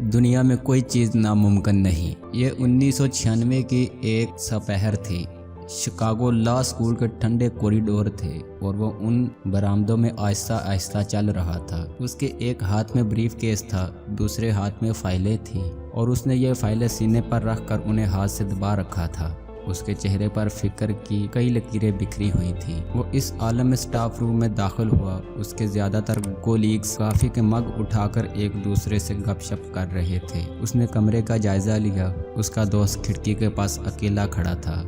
दुनिया में कोई चीज़ नामुमकिन नहीं। ये 1996 की एक सपहर थी। शिकागो लॉ स्कूल के ठंडे कॉरिडोर थे और वो उन बरामदों में आहिस्ता आहिस्ता चल रहा था। उसके एक हाथ में ब्रीफ केस था, दूसरे हाथ में फाइलें थीं और उसने ये फाइलें सीने पर रख कर उन्हें हाथ से दबा रखा था। उसके चेहरे पर फिक्र की कई लकीरें बिखरी हुई थीं। वो इस आलम में स्टाफ रूम में दाखिल हुआ। उसके ज़्यादातर कोलीग्स कॉफ़ी के मग उठाकर एक दूसरे से गपशप कर रहे थे। उसने कमरे का जायज़ा लिया। उसका दोस्त खिड़की के पास अकेला खड़ा था।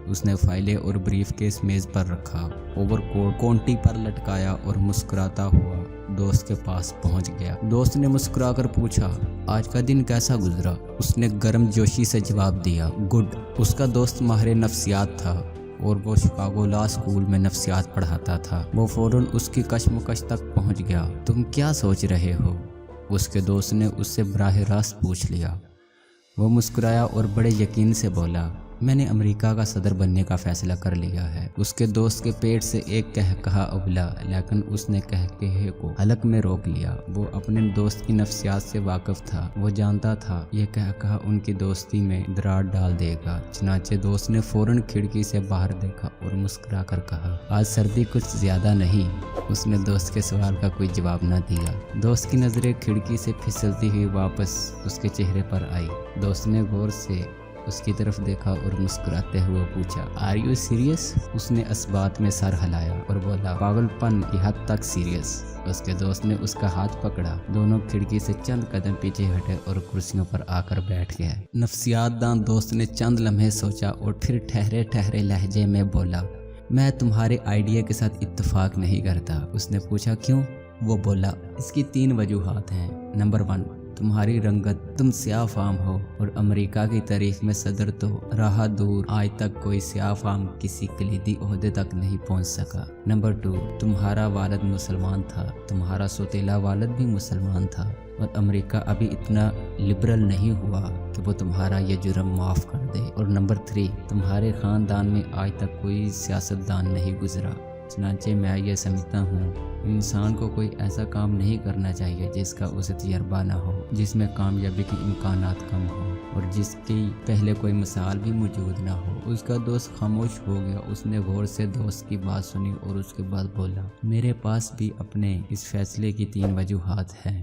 उसने फाइलें और ब्रीफ केस मेज़ पर रखा, ओवरकोट कोंटी पर लटकाया और मुस्कुराता हुआ दोस्त के पास पहुंच गया। दोस्त ने मुस्कुराकर पूछा, आज का दिन कैसा गुजरा? उसने गर्म जोशी से जवाब दिया, गुड। उसका दोस्त माहिर नफ्सियात था और वो शिकागो लॉ स्कूल में नफ्सियात पढ़ाता था। वो फौरन उसकी कशमकश तक पहुंच गया। तुम क्या सोच रहे हो? उसके दोस्त ने उससे बराह रास्त पूछ लिया। वो मुस्कुराया और बड़े यकीन से बोला, मैंने अमेरिका का सदर बनने का फैसला कर लिया है। उसके दोस्त के पेट से एक कहकहा उबला, लेकिन उसने कहकहे को हलक में रोक लिया। वो अपने दोस्त की नफ्सियात से वाकिफ था। वो जानता था ये कहकहा उनकी दोस्ती में दरार डाल देगा। चनाचे दोस्त ने फौरन खिड़की से बाहर देखा और मुस्कुरा कर कहा, आज सर्दी कुछ ज्यादा नहीं। उसने दोस्त के सवाल का कोई जवाब न दिया। दोस्त की नजरें खिड़की से फिसलती हुई वापस उसके चेहरे पर आई। दोस्त ने गौर से उसकी तरफ देखा और मुस्कुराते हुए पूछा, आर यू सीरियस? उसने इस बात में सर हिलाया और बोला, पागलपन की हद तक सीरियस। उसके दोस्त ने उसका हाथ पकड़ा। दोनों खिड़की से चंद कदम पीछे हटे और कुर्सियों पर आकर बैठ गए। नफ्सियातदान दोस्त ने चंद लम्हे सोचा और फिर ठहरे ठहरे लहजे में बोला, मैं तुम्हारे आइडिया के साथ इत्तेफाक नहीं करता। उसने पूछा, क्यों? वो बोला, इसकी 3 वजूहात हैं। नंबर 1, तुम्हारी रंगत, तुम स्याह फाम हो और अमेरिका की तारीख में सदर तो रहा दूर, आज तक कोई स्याह फाम किसी कलीदी ओहदे तक नहीं पहुंच सका। नंबर 2, तुम्हारा वालिद मुसलमान था, तुम्हारा सौतेला वालिद भी मुसलमान था और अमेरिका अभी इतना लिबरल नहीं हुआ कि वो तुम्हारा ये जुर्म माफ़ कर दे। और नंबर 3, तुम्हारे ख़ानदान में आज तक कोई सियासतदान नहीं गुजरा। चनांचे मैं ये समझता हूँ, इंसान को कोई ऐसा काम नहीं करना चाहिए जिसका उसे तजर्बा ना हो, जिसमें कामयाबी के इम्कानात कम हो और जिसकी पहले कोई मिसाल भी मौजूद ना हो। उसका दोस्त खामोश हो गया। उसने गौर से दोस्त की बात सुनी और उसके बाद बोला, मेरे पास भी अपने इस फैसले की 3 वजूहात हैं।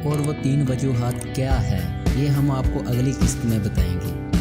और वो 3 वजूहात क्या है, ये हम आपको अगली किस्त में बताएंगे।